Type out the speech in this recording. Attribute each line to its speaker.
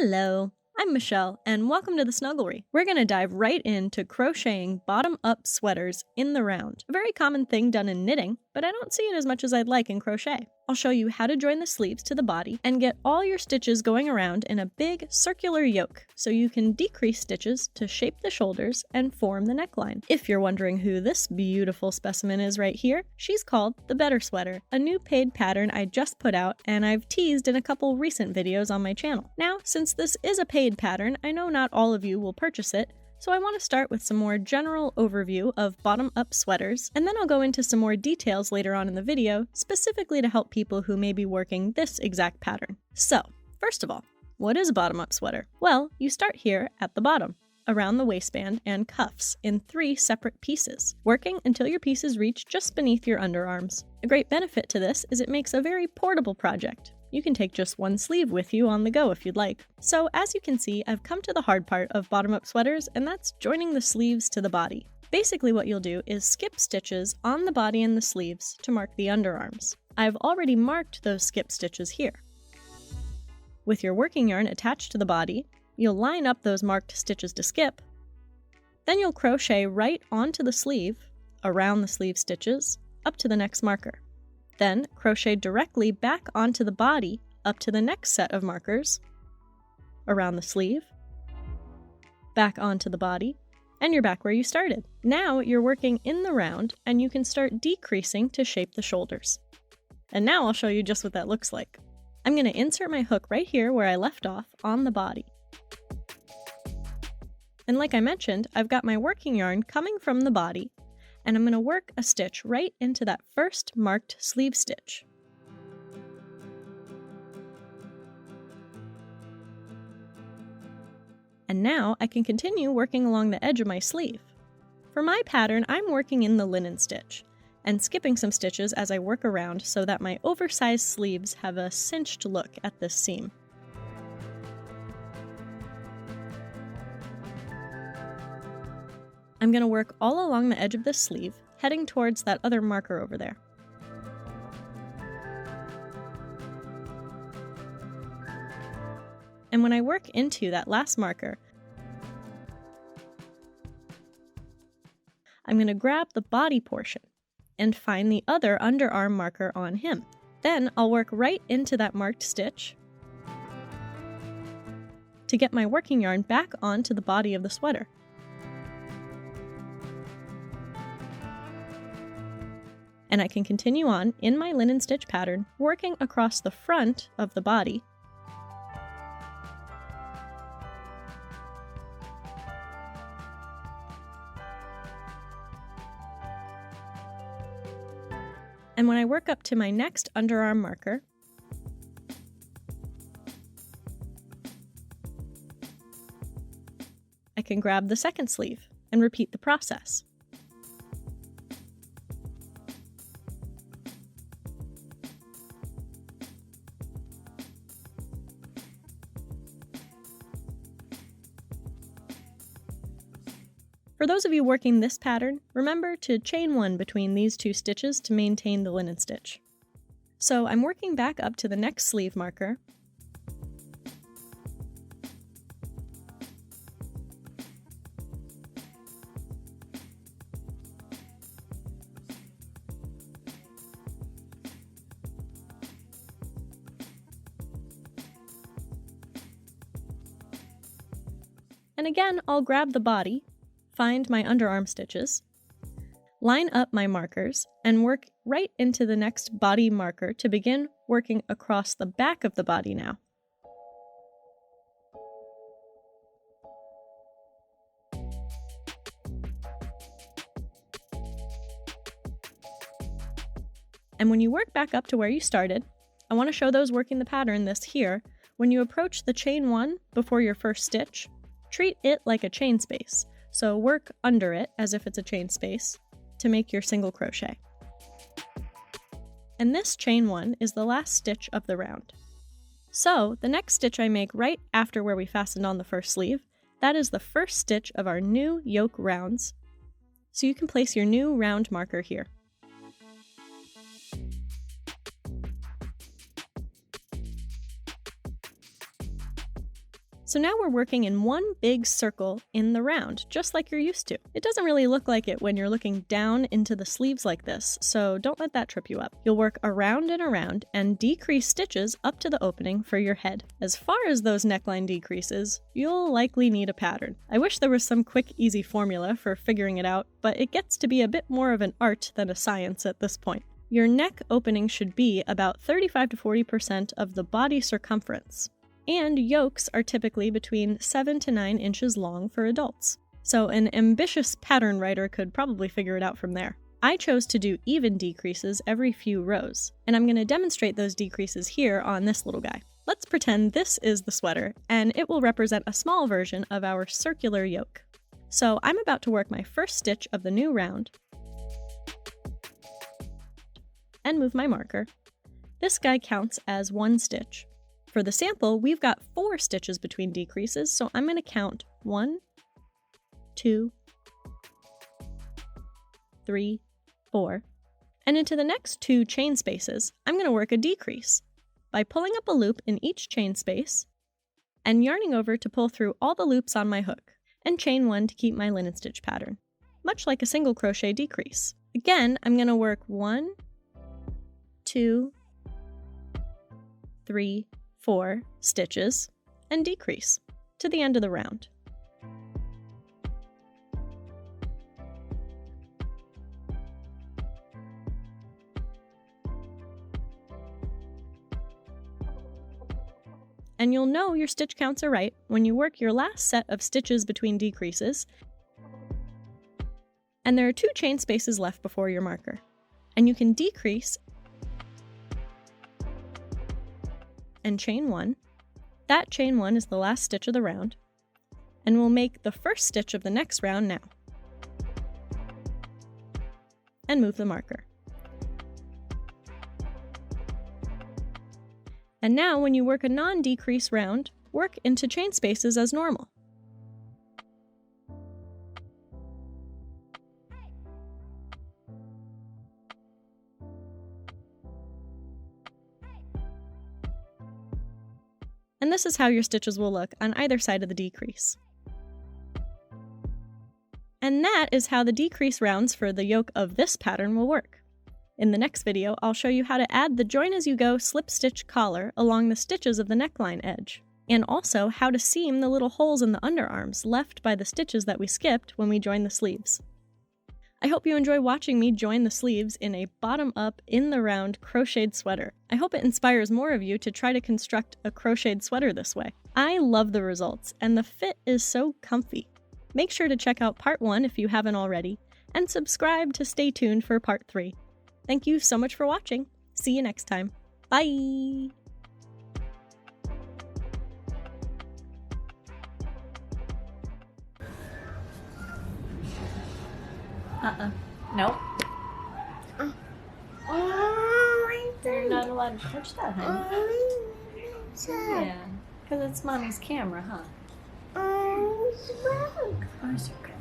Speaker 1: Hello, I'm Michelle, and welcome to the Snugglery. We're going to dive right into crocheting bottom-up sweaters in the round. A very common thing done in knitting, but I don't see it as much as I'd like in crochet. I'll show you how to join the sleeves to the body and get all your stitches going around in a big circular yoke so you can decrease stitches to shape the shoulders and form the neckline. If you're wondering who this beautiful specimen is right here, she's called the Better Sweater, a new paid pattern I just put out and I've teased in a couple recent videos on my channel. Now, since this is a paid pattern, I know not all of you will purchase it, so I want to start with some more general overview of bottom-up sweaters, and then I'll go into some more details later on in the video, specifically to help people who may be working this exact pattern. So, first of all, what is a bottom-up sweater? Well, you start here at the bottom, around the waistband and cuffs, in 3 separate pieces, working until your pieces reach just beneath your underarms. A great benefit to this is it makes a very portable project. You can take just one sleeve with you on the go if you'd like. So as you can see, I've come to the hard part of bottom-up sweaters, and that's joining the sleeves to the body. Basically what you'll do is skip stitches on the body and the sleeves to mark the underarms. I've already marked those skip stitches here. With your working yarn attached to the body, you'll line up those marked stitches to skip. Then you'll crochet right onto the sleeve, around the sleeve stitches, up to the next marker. Then crochet directly back onto the body up to the next set of markers, around the sleeve, back onto the body, and you're back where you started. Now you're working in the round and you can start decreasing to shape the shoulders. And now I'll show you just what that looks like. I'm going to insert my hook right here where I left off on the body. And like I mentioned, I've got my working yarn coming from the body, and I'm going to work a stitch right into that first marked sleeve stitch. And now I can continue working along the edge of my sleeve. For my pattern, I'm working in the linen stitch, and skipping some stitches as I work around so that my oversized sleeves have a cinched look at this seam. I'm going to work all along the edge of this sleeve, heading towards that other marker over there. And when I work into that last marker, I'm going to grab the body portion and find the other underarm marker on him. Then I'll work right into that marked stitch to get my working yarn back onto the body of the sweater. And I can continue on in my linen stitch pattern, working across the front of the body. And when I work up to my next underarm marker, I can grab the second sleeve and repeat the process. For those of you working this pattern, remember to chain 1 between these 2 stitches to maintain the linen stitch. So I'm working back up to the next sleeve marker, and again I'll grab the body, find my underarm stitches, line up my markers, and work right into the next body marker to begin working across the back of the body now. And when you work back up to where you started, I want to show those working the pattern this here. When you approach the chain 1 before your first stitch, treat it like a chain space. So work under it as if it's a chain space to make your single crochet. And this chain 1 is the last stitch of the round. So the next stitch I make right after where we fastened on the first sleeve, that is the first stitch of our new yoke rounds. So you can place your new round marker here. So now we're working in one big circle in the round, just like you're used to. It doesn't really look like it when you're looking down into the sleeves like this, so don't let that trip you up. You'll work around and around and decrease stitches up to the opening for your head. As far as those neckline decreases, you'll likely need a pattern. I wish there was some quick, easy formula for figuring it out, but it gets to be a bit more of an art than a science at this point. Your neck opening should be about 35 to 40% of the body circumference. And yokes are typically between 7 to 9 inches long for adults. So an ambitious pattern writer could probably figure it out from there. I chose to do even decreases every few rows, and I'm going to demonstrate those decreases here on this little guy. Let's pretend this is the sweater, and it will represent a small version of our circular yoke. So I'm about to work my first stitch of the new round, and move my marker. This guy counts as 1 stitch. For the sample, we've got 4 stitches between decreases, so I'm going to count 1, 2, 3, 4. And into the next 2 chain spaces, I'm going to work a decrease by pulling up a loop in each chain space and yarning over to pull through all the loops on my hook, and chain 1 to keep my linen stitch pattern, much like a single crochet decrease. Again, I'm going to work 1, 2, 3, 4 stitches and decrease to the end of the round. And you'll know your stitch counts are right when you work your last set of stitches between decreases, and there are 2 chain spaces left before your marker. And you can decrease and chain 1. That chain 1 is the last stitch of the round, and we'll make the first stitch of the next round now. And move the marker. And now when you work a non-decrease round, work into chain spaces as normal. And this is how your stitches will look on either side of the decrease. And that is how the decrease rounds for the yoke of this pattern will work. In the next video, I'll show you how to add the join-as-you-go slip stitch collar along the stitches of the neckline edge, and also how to seam the little holes in the underarms left by the stitches that we skipped when we joined the sleeves. I hope you enjoy watching me join the sleeves in a bottom-up, in-the-round crocheted sweater. I hope it inspires more of you to try to construct a crocheted sweater this way. I love the results, and the fit is so comfy. Make sure to check out part 1 if you haven't already, and subscribe to stay tuned for part 3. Thank you so much for watching. See you next time. Bye!
Speaker 2: Nope. You're not allowed to touch that, honey. Yeah, because it's mommy's camera, huh? Oh, it's okay.